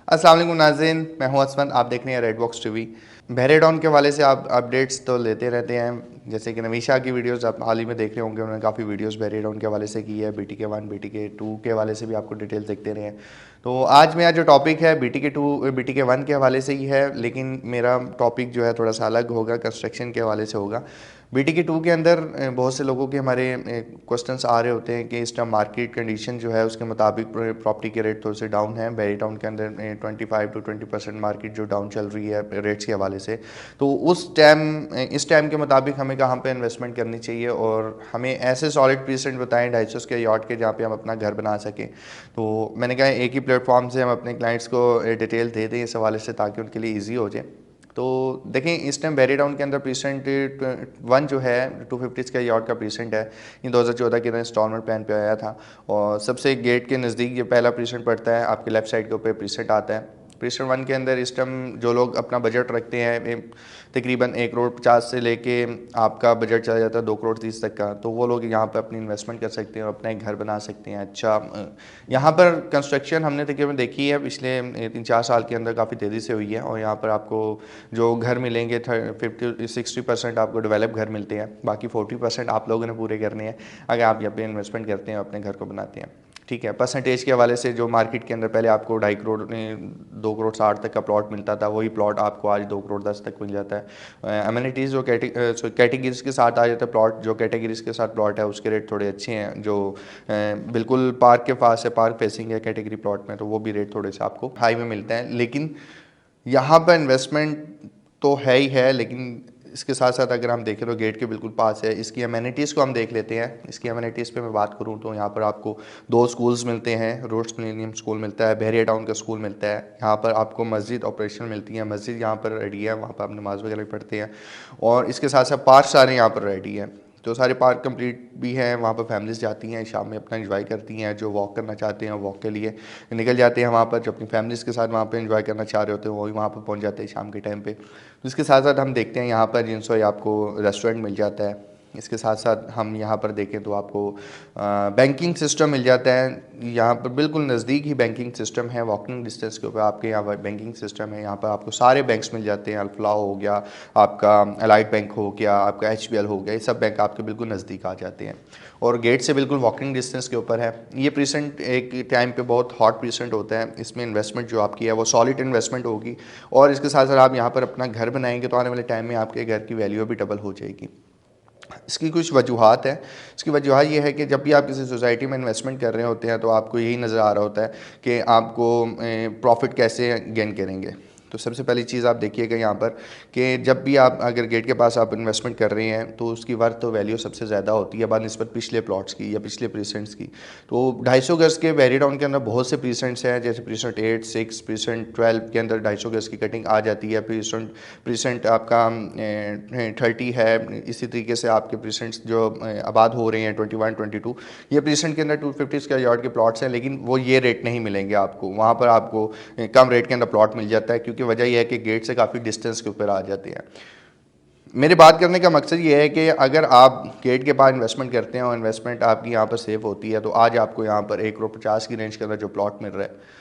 अस्सलाम वालेकुम नाज़रीन, मैं हूं असफन। आप देख रहे हैं रेड बॉक्स टीवी। बहरेडाउन के हवाले से आप अपडेट्स तो लेते रहते हैं, जैसे कि नवीशा की वीडियोस आप हाल ही में देख रहे होंगे। उन्होंने काफ़ी वीडियोस बहरेडाउन के हवाले से की है, BTK 1 BTK 2 के हवाले से भी आपको डिटेल्स देखते रहे हैं। तो आज मेरा जो टॉपिक है BTK 2 BTK 1 के हवाले से ही है, लेकिन मेरा टॉपिक जो है थोड़ा सा अलग होगा, कंस्ट्रक्शन के हवाले से होगा। BTK 2 के अंदर बहुत से लोगों के हमारे क्वेश्चंस आ रहे होते हैं कि इस टाइम मार्केट कंडीशन जो है उसके मुताबिक प्रॉपर्टी के रेट थोड़े से डाउन है। बहरी टाउन के अंदर 25 to 20% मार्केट जो डाउन चल रही है रेट्स के हवाले से। तो इस टाइम के मुताबिक हमें कहाँ पे इन्वेस्टमेंट करनी चाहिए और हमें ऐसे सॉलिड परसेंट बताएं 250 के यार्ड के जहाँ पे हम अपना घर बना सकें। तो मैंने कहा एक ही प्लेटफॉर्म से हम अपने क्लाइंट्स को डिटेल दे दें इस हवाले से, ताकि उनके लिए ईजी हो जाए। तो देखें, इस टाइम बहरी टाउन के अंदर परसेंट 1 जो है 250 का यार्ड का परसेंट है। ये 2014 के अंदर इंस्टॉलमेंट प्लान पे आया था और सबसे गेट के नज़दीक ये पहला परसेंट पड़ता है, आपके लेफ्ट साइड के ऊपर परसेंट आता है। परसेंट 1 के अंदर इस टाइम जो लोग अपना बजट रखते हैं तकरीबन 1,50,00,000 से लेके आपका बजट चला जाता है 2,30,00,000 तक का, तो वो लोग यहाँ पर अपनी इन्वेस्टमेंट कर सकते हैं और अपना एक घर बना सकते हैं। अच्छा, यहाँ पर कंस्ट्रक्शन हमने तकरीबन देखी है पिछले 3-4 साल के अंदर काफ़ी तेज़ी से हुई है और यहाँ पर आपको जो घर मिलेंगे 50-60% आपको डेवलप घर मिलते हैं, बाकी 40% आप लोगों ने पूरे करने हैं अगर आप यहाँ पे इन्वेस्टमेंट करते हैं, अपने घर को बनाते हैं। ठीक है, परसेंटेज के हवाले से जो मार्केट के अंदर पहले आपको 2.5 करोड़ 2,60 तक का प्लॉट मिलता था, वही प्लॉट आपको आज 2,10 तक मिल जाता है। अम्यूनिटीज़ जो कैटेगरीज के साथ आ जाता है प्लॉट, जो कैटेगरीज के साथ प्लॉट है उसके रेट थोड़े अच्छे हैं। जो बिल्कुल पार्क के पास है, पार्क फेसिंग है कैटेगरी प्लॉट में, तो वो भी रेट थोड़े से आपको हाई में मिलते हैं। लेकिन यहाँ पर इन्वेस्टमेंट तो है ही है, लेकिन इसके साथ साथ अगर हम देखें तो गेट के बिल्कुल पास है। इसकी अमेनिटीज़ को हम देख लेते हैं। इसकी अमेनिटीज़ पे मैं बात करूँ तो यहाँ पर आपको 2 स्कूल्स मिलते हैं। रोड्स मिलेनियम स्कूल मिलता है, बहरिया टाउन का स्कूल मिलता है। यहाँ पर आपको मस्जिद ऑपरेशन मिलती है, मस्जिद यहाँ पर रेडी है, वहाँ पर आप नमाज वगैरह पढ़ते हैं। और इसके साथ साथ पार्क सारे यहाँ पर रेडी है, तो सारे पार्क कंप्लीट भी हैं। वहाँ पर फैमिलीज़ जाती हैं, शाम में अपना एंजॉय करती हैं। जो वॉक करना चाहते हैं वॉक के लिए निकल जाते हैं वहाँ पर, जो अपनी फैमिलीज़ के साथ वहाँ पे एंजॉय करना चाह रहे होते हैं वही वहाँ पर पहुँच जाते हैं शाम के टाइम पे। तो इसके साथ साथ हम देखते हैं यहाँ पर जिनसो आपको रेस्टोरेंट मिल जाता है। इसके साथ साथ हम यहाँ पर देखें तो आपको बैंकिंग सिस्टम मिल जाता है। यहाँ पर बिल्कुल नज़दीक ही बैंकिंग सिस्टम है, वॉकिंग डिस्टेंस के ऊपर आपके यहाँ पर बैंकिंग सिस्टम है। यहाँ पर आपको सारे बैंक्स मिल जाते हैं। अल्फलाह हो गया, आपका अलाइड बैंक हो गया, आपका HBL हो गया, ये सब बैंक आपके बिल्कुल नज़दीक आ जाते हैं और गेट से बिल्कुल वॉकिंग डिस्टेंस के ऊपर है। ये परसेंट एक टाइम पे बहुत हॉट परसेंट होता है। इसमें इन्वेस्टमेंट जो आपकी है वो सॉलिड इन्वेस्टमेंट होगी और इसके साथ साथ आप यहाँ पर अपना घर बनाएंगे तो आने वाले टाइम में आपके घर की वैल्यू भी डबल हो जाएगी। इसकी कुछ वजूहात है। इसकी वजूहत ये है कि जब भी आप किसी सोसाइटी में इन्वेस्टमेंट कर रहे होते हैं तो आपको यही नज़र आ रहा होता है कि आपको प्रॉफिट कैसे गेन करेंगे। तो सबसे पहली चीज़ आप देखिएगा यहाँ पर कि जब भी आप अगर गेट के पास आप इन्वेस्टमेंट कर रहे हैं तो उसकी वर्थ तो वैल्यू सबसे ज़्यादा होती है बानिस्बत पिछले प्लॉट्स की या पिछले प्रीसेंट्स की। तो 250 गज के बहरी टाउन के अंदर बहुत से प्रीसेंट्स हैं, जैसे प्रीसेंट 8, 6, प्रीसेंट 12 के अंदर 250 गज की कटिंग आ जाती है। प्रीसेंट आपका 30 है। इसी तरीके से आपके प्रीसेंट्स जो आबाद हो रहे हैं 21, 22, ये प्रीसेंट के अंदर 250 का यार्ड के प्लॉट्स हैं, लेकिन वो ये रेट नहीं मिलेंगे आपको। वहाँ पर आपको कम रेट के अंदर प्लॉट मिल जाता है, क्योंकि वजह यह है कि गेट से काफ़ी डिस्टेंस के ऊपर आ जाते हैं। मेरे बात करने का मकसद ये है कि अगर आप गेट के पास इन्वेस्टमेंट करते हैं और इन्वेस्टमेंट आपकी यहाँ पर सेव होती है, तो आज आपको यहाँ पर 1,50 की रेंज के अंदर जो प्लॉट मिल रहा है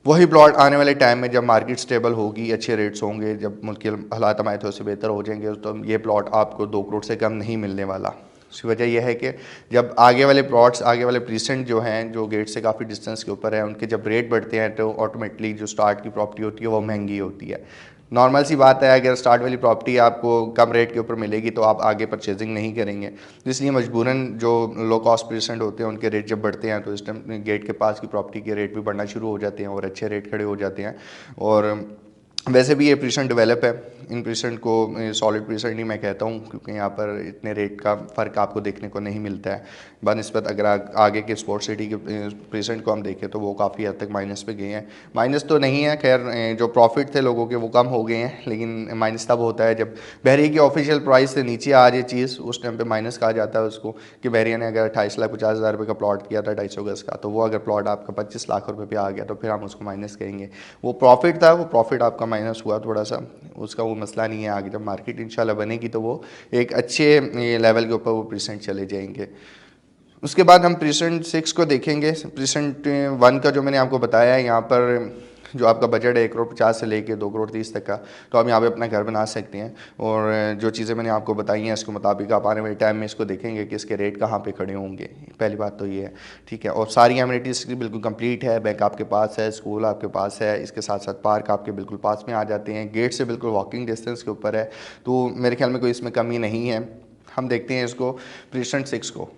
वही प्लॉट आने वाले टाइम में जब मार्केट स्टेबल होगी, अच्छे रेट्स होंगे, जब मुल्क के हालात हमारे थोड़े से बेहतर हो जाएंगे, तो ये प्लॉट आपको 2 करोड़ से कम नहीं मिलने वाला। उसकी वजह यह है कि जब आगे वाले प्लॉट्स, आगे वाले प्रीसेंट जो हैं, जो गेट से काफ़ी डिस्टेंस के ऊपर हैं, उनके जब रेट बढ़ते हैं तो ऑटोमेटिकली जो स्टार्ट की प्रॉपर्टी होती है वो महंगी होती है। नॉर्मल सी बात है, अगर स्टार्ट वाली प्रॉपर्टी आपको कम रेट के ऊपर मिलेगी तो आप आगे परचेजिंग नहीं करेंगे। इसलिए मजबूरन जो लो कॉस्ट परसेंट होते हैं उनके रेट जब बढ़ते हैं तो इस टाइम गेट के पास की प्रॉपर्टी के रेट भी बढ़ना शुरू हो जाते हैं और अच्छे रेट खड़े हो जाते हैं। और वैसे भी ये परसेंट डेवलप है। इन परसेंट को सॉलिड परसेंट ही मैं कहता हूँ, क्योंकि यहाँ पर इतने रेट का फ़र्क आपको देखने को नहीं मिलता है बनिस्बत अगर आगे के स्पोर्ट्स सिटी के परसेंट को हम देखें तो वो काफ़ी हद तक माइनस पे गए हैं। माइनस तो नहीं है, खैर जो प्रॉफिट थे लोगों के वो कम हो गए हैं, लेकिन माइनस तब होता है जब बहरिया की ऑफिशियल प्राइस से नीचे आ जाए चीज़, उस टाइम पर माइनस कहा जाता है उसको। कि बहरिया ने अगर 28,50,000 रुपये का प्लॉट किया था 250 गज का, तो वो अगर प्लॉट आपका 25 लाख रुपये पे आ गया तो फिर हम उसको माइनस कहेंगे। वो प्रॉफिट था, वो प्रॉफिट आपका माइनस हुआ थोड़ा सा, उसका वो मसला नहीं है। आगे जब मार्केट इंशाल्लाह बनेगी तो वो एक अच्छे लेवल के ऊपर वो परसेंट चले जाएंगे। उसके बाद हम परसेंट 6 को देखेंगे। परसेंट 1 का जो मैंने आपको बताया है, यहाँ पर जो आपका बजट है 1,50,00,000 से लेके 2,30,00,000 तक का, तो आप यहाँ पे अपना घर बना सकते हैं। और जो चीज़ें मैंने आपको बताई हैं इसके मुताबिक आप आने वाले टाइम में इसको देखेंगे कि इसके रेट कहाँ पे खड़े होंगे। पहली बात तो ये है, ठीक है। और सारी एमिनिटीज़ बिल्कुल कंप्लीट है, बैंक आपके पास है, स्कूल आपके पास है, इसके साथ साथ पार्क आपके बिल्कुल पास में आ जाते हैं, गेट से बिल्कुल वॉकिंग डिस्टेंस के ऊपर है, तो मेरे ख्याल में कोई इसमें कमी नहीं है। हम देखते हैं इसको प्रीसेंट 6 को।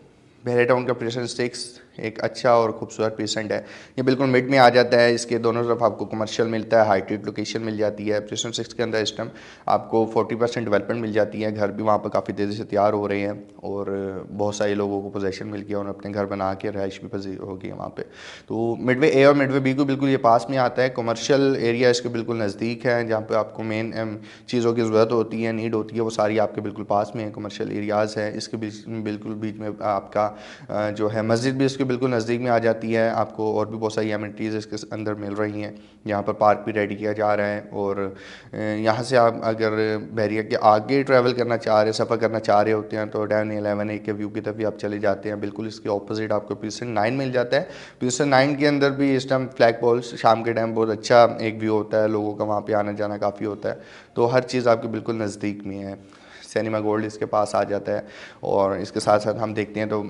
बहरे टाउन का प्रीसेंट 6 एक अच्छा और खूबसूरत प्रीसेंट है। ये बिल्कुल मिड में आ जाता है, इसके दोनों तरफ आपको कमर्शियल मिलता है, हाइटेड लोकेशन मिल जाती है। प्रीसेंट 6 के अंदर इस टाइम आपको 40% डेवलपमेंट मिल जाती है, घर भी वहाँ पर काफ़ी तेज़ी से तैयार हो रहे हैं और बहुत सारे लोगों को पोजेसन मिल गया और अपने घर बना के रहाइश भी पजीर हो गई है वहाँ पे। तो मिडवे ए और मिडवे बी को बिल्कुल ये पास में आता है, कमर्शियल एरिया इसके बिल्कुल नज़दीक है, जहाँ पर आपको मेन चीज़ों की ज़रूरत होती है, नीड होती है, वो सारी आपके बिल्कुल पास में है, कमर्शियल एरियाज़ है। इसके बिल्कुल बीच में आपका जो है मस्जिद भी इसके बिल्कुल नज़दीक में आ जाती है। आपको और भी बहुत सारी एमिनिटीज़ इसके अंदर मिल रही हैं। यहाँ पर पार्क भी रेडी किया जा रहा है और यहाँ से आप अगर बहरिया के आगे ट्रैवल करना चाह रहे, सफ़र करना चाह रहे होते हैं, तो डैम 11A के व्यू की तरफ भी आप चले जाते हैं। बिल्कुल इसके ऑपोजिट आपको प्रीसेंट 9 मिल जाता है। प्रीसेंट 9 के अंदर भी इस टाइम फ्लैग पोल्स शाम के टाइम बहुत अच्छा एक व्यू होता है, लोगों का वहाँ पर आना जाना काफ़ी होता है, तो हर चीज़ आपकी बिल्कुल नज़दीक में है। सिनेमा गोल्ड इसके पास आ जाता है और इसके साथ साथ हम देखते हैं तो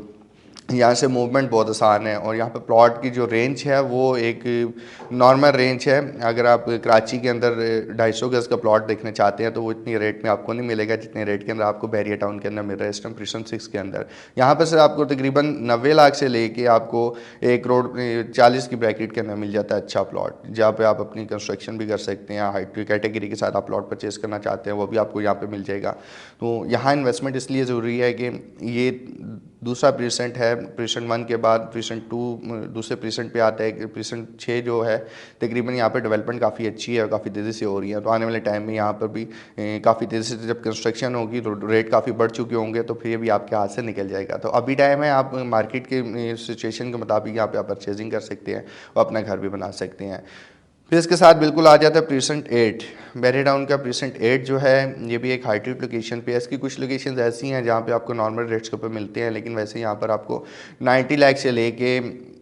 यहाँ से मूवमेंट बहुत आसान है। और यहाँ पे प्लॉट की जो रेंज है वो एक नॉर्मल रेंज है। अगर आप कराची के अंदर 250 गज़ का प्लॉट देखना चाहते हैं तो वो इतनी रेट में आपको नहीं मिलेगा जितने रेट के अंदर आपको बहरिया टाउन के अंदर मिल रहा है इस टाइम प्रीसेंट 6 के अंदर। यहाँ पर सर आपको तकरीबन 90 लाख से लेके आपको 1,40,00,000 की ब्रैकेट के अंदर मिल जाता है अच्छा प्लॉट, जहाँ पे आप अपनी कंस्ट्रक्शन भी कर सकते हैं। हाइट कैटेगरी के साथ आप प्लॉट परचेज़ करना चाहते हैं वो भी आपको यहाँ पर मिल जाएगा। तो यहाँ इन्वेस्टमेंट इसलिए ज़रूरी है कि ये दूसरा प्रीसेंट है, प्रीसेंट 1 के बाद प्रीसेंट 2 दूसरे प्रीसेंट पे आता है कि प्रीसेंट 6 जो है तकरीबन यहाँ पे डेवलपमेंट काफ़ी अच्छी है और काफ़ी तेज़ी से हो रही है। तो आने वाले टाइम में यहाँ पर भी काफ़ी तेज़ी से जब कंस्ट्रक्शन होगी तो रेट काफ़ी बढ़ चुके होंगे, तो फिर ये भी आपके हाथ से निकल जाएगा। तो अभी टाइम है, आप मार्केट के सिचुएशन के मुताबिक यहाँ पर आप परचेजिंग कर सकते हैं और अपना घर भी बना सकते हैं। फिर इसके साथ बिल्कुल आ जाता है प्रीसेंट 8। बहरे टाउन का प्रीसेंट 8 जो है ये भी एक हाइटेड लोकेशन पे है। इसकी कुछ लोकेशंस ऐसी हैं जहाँ पे आपको नॉर्मल रेट्स के ऊपर मिलते हैं, लेकिन वैसे यहाँ पर आपको 90 लाख से लेके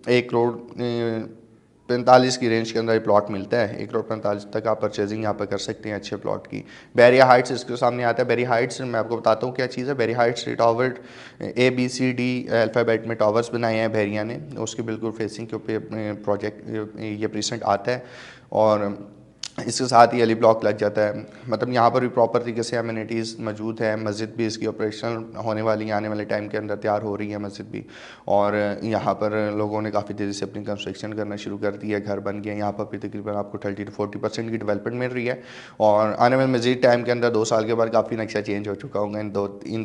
1,45 की रेंज के अंदर ये प्लॉट मिलता है। 1,45 तक आप परचेजिंग यहाँ पर कर सकते हैं अच्छे प्लॉट की। बैरिया हाइट्स इसके सामने आता है। बैरिया हाइट्स मैं आपको बताता हूँ क्या चीज़ है। बैरिया हाइट्स टावर ABCD अल्फ़ाबेट में टावर्स बनाए हैं बैरिया ने, उसके बिल्कुल फेसिंग के ऊपर प्रोजेक्ट ये प्रीसेंट आता है और इसके साथ ही अली ब्लॉक लग जाता है। मतलब यहाँ पर भी प्रॉपर तरीके से एमिनिटीज़ मौजूद है। मस्जिद भी इसकी ऑपरेशनल होने वाली है, आने वाले टाइम के अंदर तैयार हो रही है मस्जिद भी। और यहाँ पर लोगों ने काफ़ी तेज़ी से अपनी कंस्ट्रक्शन करना शुरू कर दी है, घर बन गया। यहाँ पर भी तकरीबन आपको 30 से 40% की डेवलपमेंट मिल रही है और आने वाले मज़ीद टाइम के अंदर 2 साल के बाद काफ़ी नक्शा चेंज हो चुका होगा इन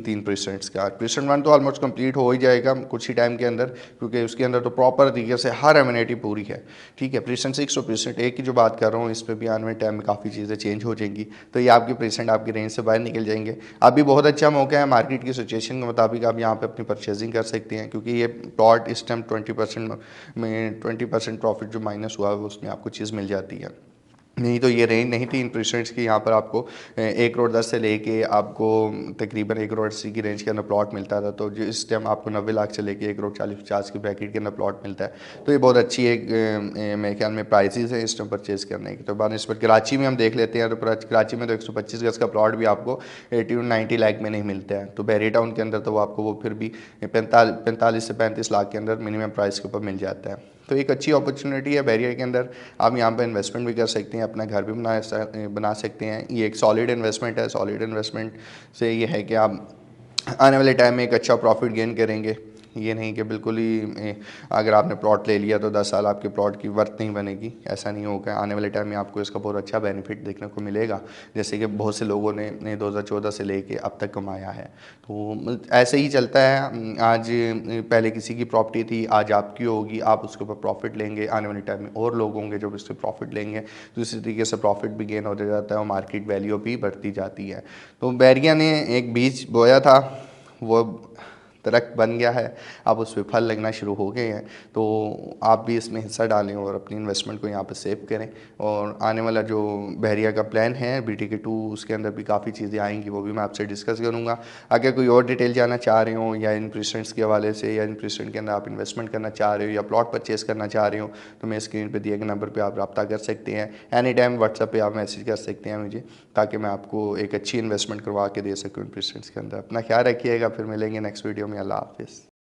3 प्रीसेंट्स का। प्रीसेंट 1 तो ऑलमोस्ट कंप्लीट हो ही जाएगा कुछ ही टाइम के अंदर, क्योंकि उसके अंदर तो प्रॉपर तरीके से हर एमिनिटी पूरी है, ठीक है। प्रीसेंट 6 और प्रीसेंट 1 की जो बात कर रहा हूँ, इस पर भी आने वाले टाइम में काफ़ी चीज़ें चेंज हो जाएंगी, तो ये आपके प्रीसेंट आपकी रेंज से बाहर निकल जाएंगे। अभी बहुत अच्छा मौका है, मार्केट की सिचुएशन के मुताबिक आप यहाँ पे अपनी परचेजिंग कर सकते हैं, क्योंकि ये प्लॉट इस टाइम 20% प्रॉफिट जो माइनस हुआ है उसमें आपको चीज़ मिल जाती है। नहीं तो ये रेंज नहीं थी इन प्रीसेंट्स की। यहाँ पर आपको 1,10,00,000 से लेके आपको तकरीबन 1,80,00,000 की रेंज के अंदर प्लॉट मिलता था, तो जो इस टाइम आपको 90 लाख से लेके 1,40,50 की ब्रैकेट के अंदर प्लॉट मिलता है। तो ये बहुत अच्छी एक मेरे ख्याल में प्राइसेस है इस टाइम परचेज़ करने की। तो बाद इस पर कराची में हम देख लेते हैं, तो कराची में तो 125 गज़ का प्लॉट भी आपको 80 to 90 लाख में नहीं मिलता है। तो बहरी टाउन के अंदर तो वो आपको वो फिर भी 45 से 35 लाख के अंदर मिनिमम प्राइस के ऊपर मिल जाता है। तो एक अच्छी अपॉर्चुनिटी है बैरियर के अंदर, आप यहाँ पर इन्वेस्टमेंट भी कर सकते हैं, अपना घर भी बना सकते हैं। ये एक सॉलिड इन्वेस्टमेंट है। सॉलिड इन्वेस्टमेंट से ये है कि आप आने वाले टाइम में एक अच्छा प्रॉफिट गेन करेंगे। ये नहीं कि बिल्कुल ही अगर आपने प्लॉट ले लिया तो 10 साल आपके प्लॉट की वर्थ नहीं बनेगी, ऐसा नहीं होगा। आने वाले टाइम में आपको इसका बहुत अच्छा बेनिफिट देखने को मिलेगा, जैसे कि बहुत से लोगों ने 2014 से लेके अब तक कमाया है। तो ऐसे ही चलता है। आज पहले किसी की प्रॉपर्टी थी, आज आपकी होगी, आप उसके ऊपर प्रॉफिट लेंगे। आने वाले टाइम में और लोग होंगे जो इससे प्रॉफिट लेंगे, तो इसी तरीके से प्रॉफिट भी गेन होता जाता है और मार्केट वैल्यू भी बढ़ती जाती है। तो बैरिया ने एक बीज बोया था, वो दरख्त बन गया है, अब उस पर फल लगना शुरू हो गए हैं। तो आप भी इसमें हिस्सा डालें और अपनी इन्वेस्टमेंट को यहाँ पर सेव करें। और आने वाला जो बहरिया का प्लान है BTK-2, उसके अंदर भी काफ़ी चीज़ें आएंगी, वो भी मैं आपसे डिस्कस करूँगा। अगर कोई और डिटेल जानना चाह रहे हो या इन प्रेसिडेंट्स के हवाले से, या इन प्रेसिडेंट के अंदर आप इन्वेस्टमेंट करना चाह रहे हो या प्लॉट परचेस करना चाह रहे हो, तो मैं स्क्रीन पे दिए गए नंबर पे आप रब्ता कर सकते हैं। एनी टाइम व्हाट्सएप पे आप मैसेज कर सकते हैं मुझे, ताकि मैं आपको एक अच्छी इन्वेस्टमेंट करवा के दे सकूँ इन प्रेसिडेंट्स के अंदर। अपना ख्याल रखिएगा, फिर मिलेंगे नेक्स्ट वीडियो में। अल्लाह हाफिज़।